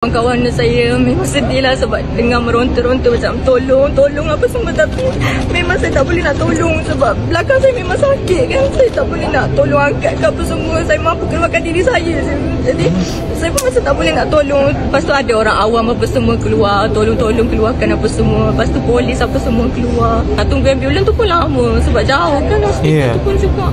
Kawan saya memang sedih lah sebab dengar meronta-ronta macam tolong apa semua, tapi memang saya tak boleh nak tolong sebab belakang saya memang sakit kan. Saya tak boleh nak tolong angkat ke apa semua. Saya mampu keluarkan diri saya. Jadi saya pun masa tak boleh nak tolong. Lepas tu ada orang awam apa semua keluar, tolong keluarkan apa semua. Lepas tu polis apa semua keluar. Nak tunggu ambulans tu pun lama sebab jauh kan hospital tu pun juga.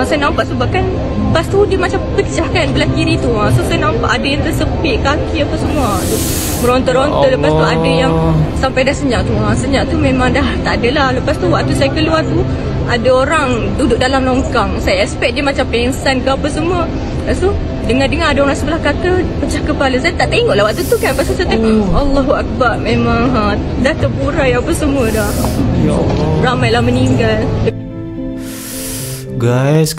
Saya nampak sebab kan lepas tu dia macam pecah kan belah kiri tu. So saya nampak ada yang tersepit kaki apa semua tu. Meronta-ronta. Lepas tu ada yang sampai dah senyap tu. Senyap tu memang dah tak ada lah. Lepas tu waktu saya keluar tu ada orang duduk dalam longkang. Saya expect dia macam pengsan ke apa semua. Lepas tu dengar-dengar ada orang sebelah kata pecah kepala. Saya tak tengok lah waktu tu kan. Pasal saya tengok Allahu Akbar. Memang dah terburai apa semua dah. Ya Allah. Ramailah meninggal. Guys,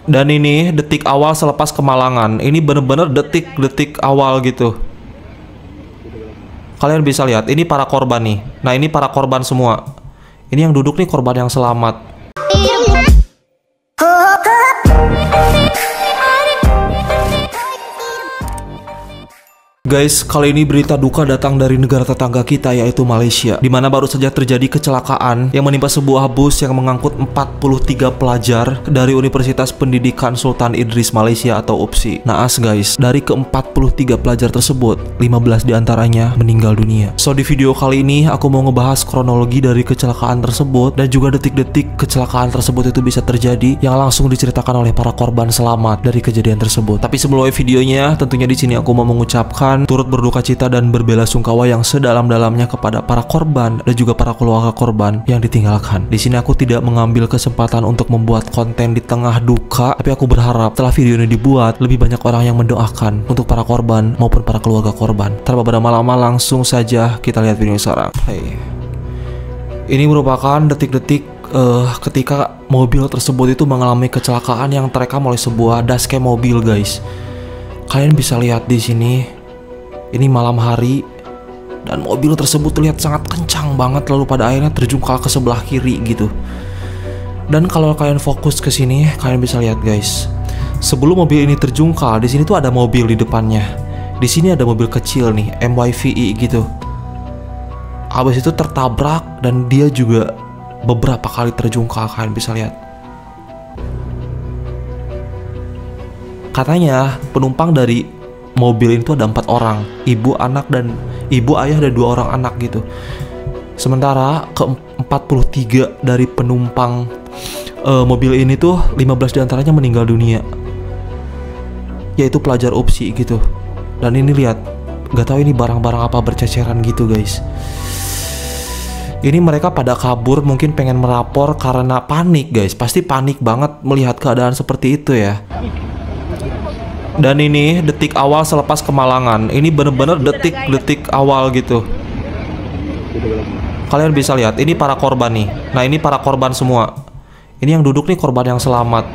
dan ini detik awal selepas kemalangan. Ini bener-bener detik-detik awal gitu. Kalian bisa lihat, ini para korban nih. Nah, ini para korban semua. Ini yang duduk nih korban yang selamat. Guys, kali ini berita duka datang dari negara tetangga kita, yaitu Malaysia, di mana baru saja terjadi kecelakaan yang menimpa sebuah bus yang mengangkut 43 pelajar dari Universitas Pendidikan Sultan Idris Malaysia atau UPSI. Naas guys, dari ke-43 pelajar tersebut, 15 diantaranya meninggal dunia. So di video kali ini aku mau ngebahas kronologi dari kecelakaan tersebut dan juga detik-detik kecelakaan tersebut itu bisa terjadi yang langsung diceritakan oleh para korban selamat dari kejadian tersebut. Tapi sebelum videonya, tentunya di sini aku mau mengucapkan turut berduka cita dan berbela-sungkawa yang sedalam-dalamnya kepada para korban dan juga para keluarga korban yang ditinggalkan. Di sini aku tidak mengambil kesempatan untuk membuat konten di tengah duka, tapi aku berharap setelah video ini dibuat, lebih banyak orang yang mendoakan untuk para korban maupun para keluarga korban. Tanpa berlama-lama, langsung saja kita lihat video sekarang. Ini merupakan detik-detik ketika mobil tersebut itu mengalami kecelakaan yang terekam oleh sebuah dashcam mobil, guys. Kalian bisa lihat di sini. Ini malam hari dan mobil tersebut terlihat sangat kencang banget, lalu pada akhirnya terjungkal ke sebelah kiri gitu. Dan kalau kalian fokus ke sini, kalian bisa lihat guys. Sebelum mobil ini terjungkal, di sini tuh ada mobil di depannya. Di sini ada mobil kecil nih, MYVI gitu. Habis itu tertabrak dan dia juga beberapa kali terjungkal, kalian bisa lihat. Katanya penumpang dari mobil itu ada 4 orang, ibu, ayah dan 2 orang anak gitu. Sementara ke-43 dari penumpang mobil ini tuh 15 diantaranya meninggal dunia, yaitu pelajar UPSI gitu. Dan ini lihat, gak tahu ini barang-barang apa berceceran gitu guys. Ini mereka pada kabur, mungkin pengen merapor karena panik guys. Pasti panik banget melihat keadaan seperti itu ya. Dan ini detik awal selepas kemalangan. Ini bener-bener detik-detik awal gitu. Kalian bisa lihat, ini para korban nih. Nah, ini para korban semua. Ini yang duduk nih korban yang selamat.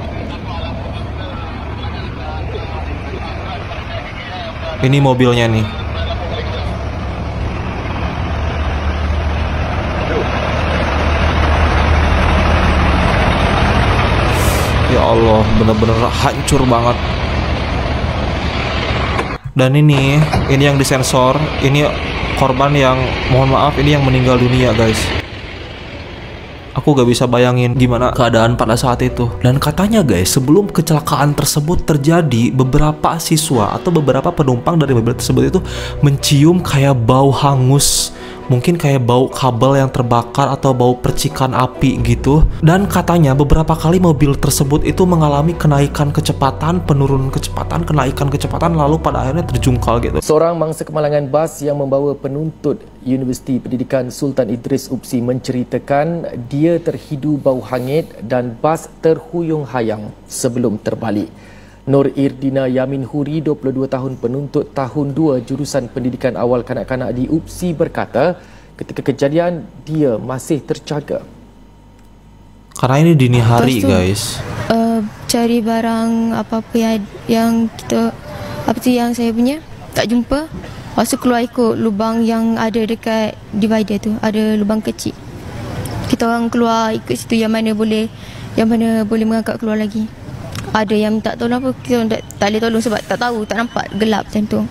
Ini mobilnya nih. Ya Allah, bener-bener hancur banget. Dan ini yang disensor, ini korban yang, mohon maaf, ini yang meninggal dunia guys. Aku gak bisa bayangin gimana keadaan pada saat itu. Dan katanya guys, sebelum kecelakaan tersebut terjadi, beberapa siswa atau beberapa penumpang dari mobil tersebut itu mencium kayak bau hangus. Mungkin kayak bau kabel yang terbakar atau bau percikan api gitu. Dan katanya beberapa kali mobil tersebut itu mengalami kenaikan kecepatan, penurunan kecepatan, kenaikan kecepatan, lalu pada akhirnya terjungkal gitu. Seorang mangsa kemalangan bas yang membawa penuntut Universiti Pendidikan Sultan Idris UPSI menceritakan dia terhidu bau hangit dan bas terhuyung-hayang sebelum terbalik. Nur Irdina Yamin Huri, 22 tahun, penuntut tahun 2 jurusan pendidikan awal kanak-kanak di UPSI berkata ketika kejadian dia masih terjaga. Karena ini dini hari guys. Cari barang apa-apa yang kita, apa tu yang saya punya tak jumpa. Lepas tu keluar ikut lubang yang ada dekat divider tu, ada lubang kecil. Kita orang keluar ikut situ yang mana boleh mengangkat keluar lagi. Ada yang minta tolong apa, kita tak boleh tolong sebab tak tahu, tak nampak, gelap macam tu.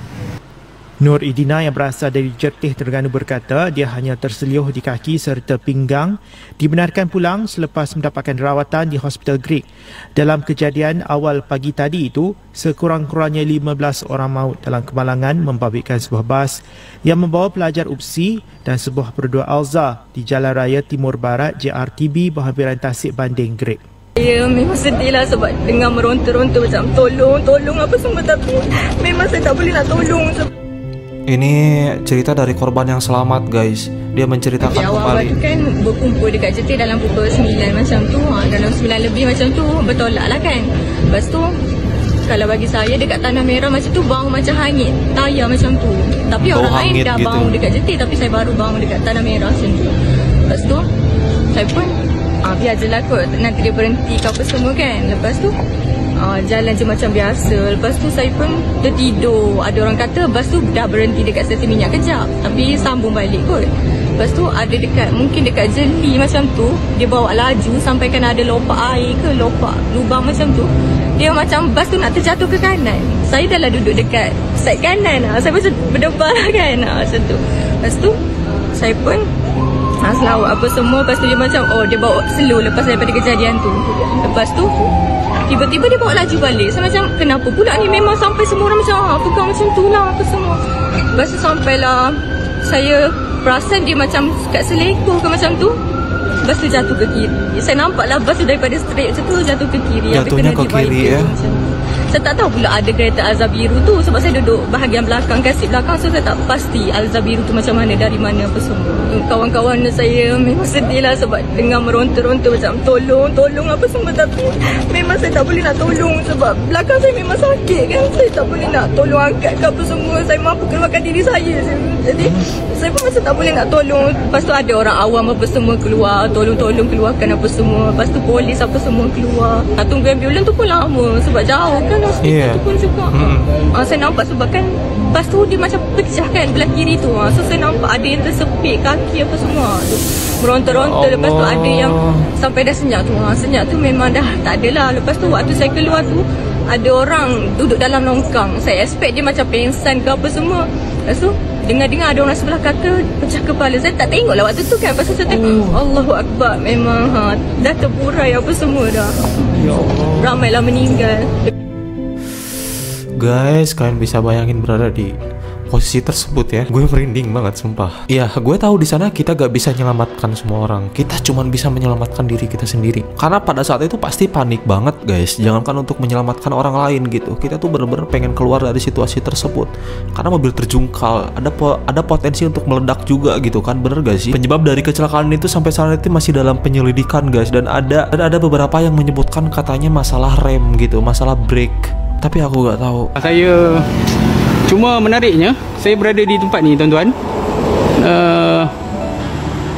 Nur Idina yang berasal dari Jertih Terengganu berkata dia hanya terseliuh di kaki serta pinggang, dibenarkan pulang selepas mendapatkan rawatan di Hospital Greek. Dalam kejadian awal pagi tadi itu, sekurang-kurangnya 15 orang maut dalam kemalangan membabitkan sebuah bas yang membawa pelajar UPSI dan sebuah perdua Alza di Jalan Raya Timur Barat JRTB berhampiran Tasik Banding Greek. Saya memang sedih lah sebab dengar meronta-ronta macam tolong apa semua, tapi memang saya tak boleh nak tolong. Ini cerita dari korban yang selamat, guys. Dia menceritakan kembali. Awal-awal tu kan berkumpul dekat Jertih dalam pukul 9 macam tu. Dalam 9 lebih macam tu bertolak lah kan. Lepas tu kalau bagi saya dekat Tanah Merah macam tu bau macam hangit, tayar macam tu. Tapi bau orang lain dah gitu. Bau dekat Jertih, tapi saya baru bau dekat Tanah Merah macam tu. Lepas tu saya pun biar je lah kot, nanti dia berhenti ke apa semua kan. Lepas tu jalan je macam biasa. Lepas tu saya pun tertidur. Ada orang kata bas tu dah berhenti dekat stesen minyak kejap, tapi sambung balik kot. Lepas tu ada dekat, mungkin dekat jeli macam tu, dia bawa laju sampai kan ada lopak air ke lopak lubang macam tu. Dia macam bas tu nak terjatuh ke kanan. Saya dah lah duduk dekat side kanan lah. Saya macam berdebar lah kan macam tu. Lepas tu saya pun selawat apa semua. Lepas tu dia macam dia bawa slow lepas daripada kejadian tu. Lepas tu tiba-tiba dia bawa laju balik. Saya macam kenapa pula ni, memang sampai semua orang macam pegang macam tu lah apa semua. Lepas tu sampailah saya perasan dia macam kat selekor ke macam tu. Lepas tu jatuh ke kiri. Saya nampak lah bas tu daripada straight macam tu jatuh ke kiri. Jatuhnya ke kiri ya. Saya tak tahu pula ada kereta Alza biru tu sebab saya duduk bahagian belakang, kasih belakang, so saya tak pasti Alza biru tu macam mana, dari mana apa semua. Kawan-kawan saya memang sedih lah sebab dengar meronta-ronta macam tolong apa semua, tapi memang saya tak boleh nak tolong sebab belakang saya memang sakit kan. Saya tak boleh nak tolong angkat ke apa semua. Saya mampu keluarkan diri saya. Jadi saya pun macam tak boleh nak tolong. Lepas tu ada orang awam apa semua keluar, tolong keluarkan apa semua. Lepas tu polis apa semua keluar. Tunggu ambulan tu pun lama sebab jauh kan hospital tu pun juga. Saya nampak sebab kan bas tu dia macam pecah kan belah kiri tu. So saya nampak ada yang tersepit kaki apa semua tu. Meronta-ronta. Lepas tu ada yang sampai dah senyap tu. Senyap tu memang dah tak ada lah. Lepas tu waktu saya keluar tu ada orang duduk dalam longkang. Saya expect dia macam pengsan ke apa semua. Lepas tu dengar-dengar ada orang sebelah kata pecah kepala. Saya tak tengok lah waktu tu kan. Pasal saya tengok Allahu Akbar, memang dah terburai apa semua dah. Ya Allah. Ramailah meninggal. Guys, kalian bisa bayangin berada di posisi tersebut ya. Gue merinding banget sumpah. Iya, gue tahu di sana kita gak bisa menyelamatkan semua orang. Kita cuma bisa menyelamatkan diri kita sendiri. Karena pada saat itu pasti panik banget guys. Jangankan untuk menyelamatkan orang lain gitu. Kita tuh bener-bener pengen keluar dari situasi tersebut. Karena mobil terjungkal, ada potensi untuk meledak juga gitu kan. Bener gak sih? Penyebab dari kecelakaan itu sampai saat itu masih dalam penyelidikan guys. Dan ada beberapa yang menyebutkan katanya masalah rem gitu, masalah brake. Tapi aku gak tahu. Saya cuma menariknya, saya berada di tempat ni tuan-tuan.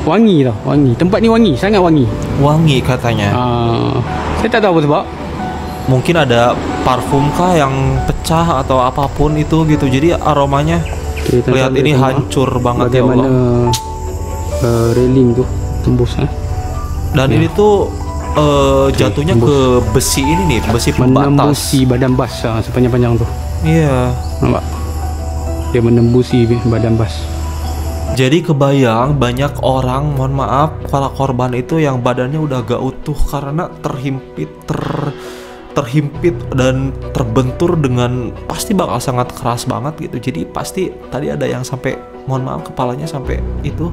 Wangi tau, wangi. Tempat ni wangi, sangat wangi. Wangi katanya. Saya tak tahu apa sebab. Mungkin ada parfum kah yang pecah atau apapun itu gitu. Jadi aromanya lihat ini hancur banget ya Allah. Bagaimana railing tu tembus Dan ini tuh jatuhnya ke besi ini nih, besi pembatas. Menembusi badan bas sepanjang-panjang tu. Iya. Nampak? Dia menembusi badan bas. Jadi kebayang banyak orang, mohon maaf, para korban itu yang badannya udah gak utuh karena terhimpit dan terbentur dengan pasti bakal sangat keras banget gitu. Jadi pasti tadi ada yang sampai, mohon maaf, kepalanya sampai itu.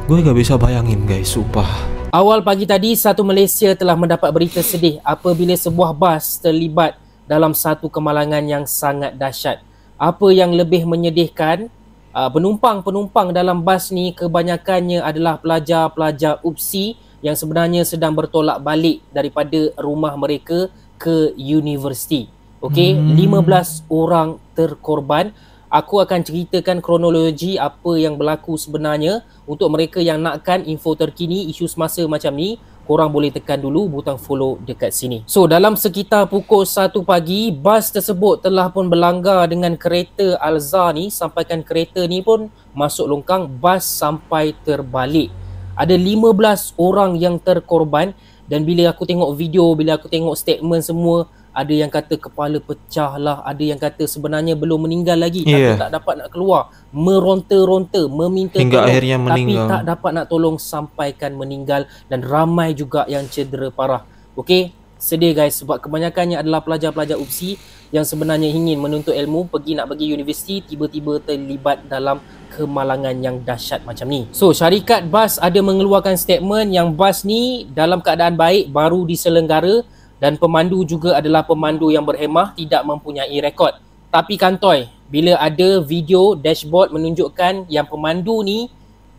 Gue gak bisa bayangin guys, sumpah. Awal pagi tadi, Satu Malaysia telah mendapat berita sedih apabila sebuah bas terlibat dalam satu kemalangan yang sangat dahsyat. Apa yang lebih menyedihkan, penumpang-penumpang dalam bas ni kebanyakannya adalah pelajar-pelajar UPSI yang sebenarnya sedang bertolak balik daripada rumah mereka ke universiti. Okey, 15 orang terkorban. Aku akan ceritakan kronologi apa yang berlaku sebenarnya. Untuk mereka yang nakkan info terkini, isu semasa macam ni, korang boleh tekan dulu butang follow dekat sini. So, dalam sekitar pukul 1 pagi, bas tersebut telah pun berlanggar dengan kereta Alza ni. Sampaikan kereta ni pun masuk longkang, bas sampai terbalik. Ada 15 orang yang terkorban. Dan bila aku tengok video, bila aku tengok statement semua, ada yang kata kepala pecah lah, ada yang kata sebenarnya belum meninggal lagi tapi tak dapat nak keluar, meronta-ronta, meminta hingga tolong akhirnya meninggal, tapi tak dapat nak tolong sampaikan meninggal, dan ramai juga yang cedera parah. Okey, sedih guys, sebab kebanyakannya adalah pelajar-pelajar UPSI yang sebenarnya ingin menuntut ilmu, nak pergi universiti, tiba-tiba terlibat dalam kemalangan yang dahsyat macam ni. So, syarikat bas ada mengeluarkan statement yang bas ni dalam keadaan baik, baru diselenggara, dan pemandu juga adalah pemandu yang berhemah, tidak mempunyai rekod. Tapi kantoi, bila ada video dashboard menunjukkan yang pemandu ni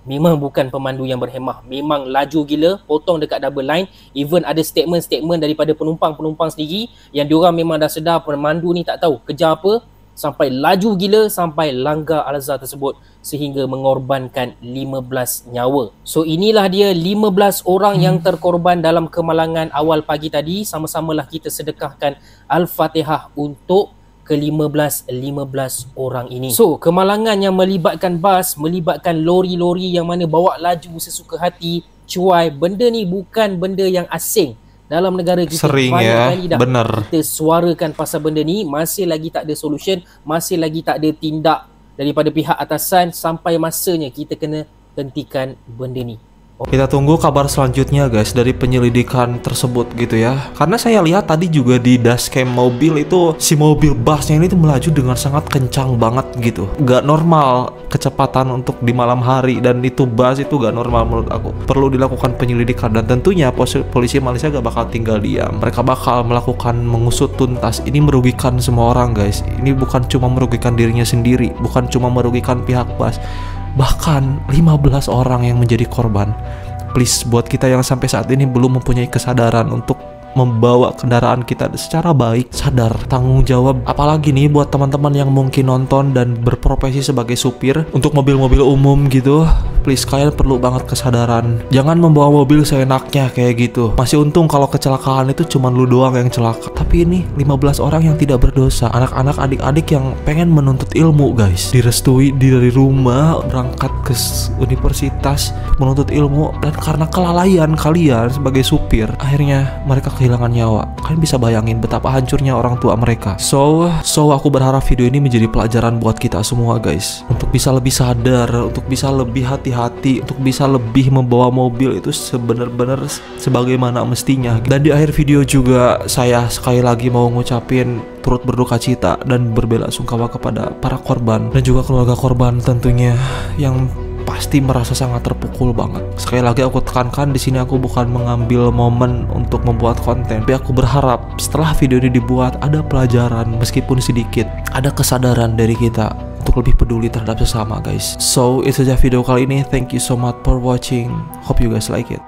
memang bukan pemandu yang berhemah, memang laju gila, potong dekat double line. Even ada statement-statement daripada penumpang-penumpang sendiri yang diorang memang dah sedar pemandu ni tak tahu kejar apa, sampai laju gila, sampai langgar al-azhar tersebut sehingga mengorbankan 15 nyawa. So inilah dia 15 orang yang terkorban dalam kemalangan awal pagi tadi. Sama-samalah kita sedekahkan Al-Fatihah untuk ke-15 orang ini. So, kemalangan yang melibatkan bas, melibatkan lori-lori yang mana bawa laju sesuka hati, cuai, benda ni bukan benda yang asing dalam negara kita. Sering banyak ya, benar. Kita suarakan pasal benda ni, masih lagi tak ada solution, masih lagi tak ada tindak daripada pihak atasan. Sampai masanya kita kena hentikan benda ni. Kita tunggu kabar selanjutnya guys dari penyelidikan tersebut gitu ya. Karena saya lihat tadi juga di dashcam mobil itu, si mobil busnya ini tuh melaju dengan sangat kencang banget gitu. Gak normal kecepatan untuk di malam hari, dan itu bus itu gak normal menurut aku. Perlu dilakukan penyelidikan, dan tentunya polisi Malaysia gak bakal tinggal diam. Mereka bakal melakukan mengusut tuntas. Ini merugikan semua orang guys. Ini bukan cuma merugikan dirinya sendiri, bukan cuma merugikan pihak bus, bahkan 15 orang yang menjadi korban. Please, buat kita yang sampai saat ini belum mempunyai kesadaran untuk membawa kendaraan kita secara baik, sadar tanggung jawab. Apalagi nih buat teman-teman yang mungkin nonton dan berprofesi sebagai supir untuk mobil-mobil umum gitu, please kalian perlu banget kesadaran. Jangan membawa mobil seenaknya kayak gitu. Masih untung kalau kecelakaan itu cuma lu doang yang celaka, tapi ini 15 orang yang tidak berdosa, anak-anak, adik-adik yang pengen menuntut ilmu guys, direstui dari rumah berangkat ke universitas menuntut ilmu, dan karena kelalaian kalian sebagai supir akhirnya mereka kehilangan nyawa. Kalian bisa bayangin betapa hancurnya orang tua mereka. So aku berharap video ini menjadi pelajaran buat kita semua guys, untuk bisa lebih sadar, untuk bisa lebih hati-hati, untuk bisa lebih membawa mobil itu sebenar-benar sebagaimana mestinya. Dan di akhir video juga saya sekali lagi mau ngucapin turut berduka cita dan berbela-sungkawa kepada para korban dan juga keluarga korban tentunya, yang pasti merasa sangat terpukul banget. Sekali lagi aku tekankan, di sini aku bukan mengambil momen untuk membuat konten, tapi aku berharap setelah video ini dibuat ada pelajaran meskipun sedikit, ada kesadaran dari kita untuk lebih peduli terhadap sesama guys. So itu saja video kali ini. Thank you so much for watching. Hope you guys like it.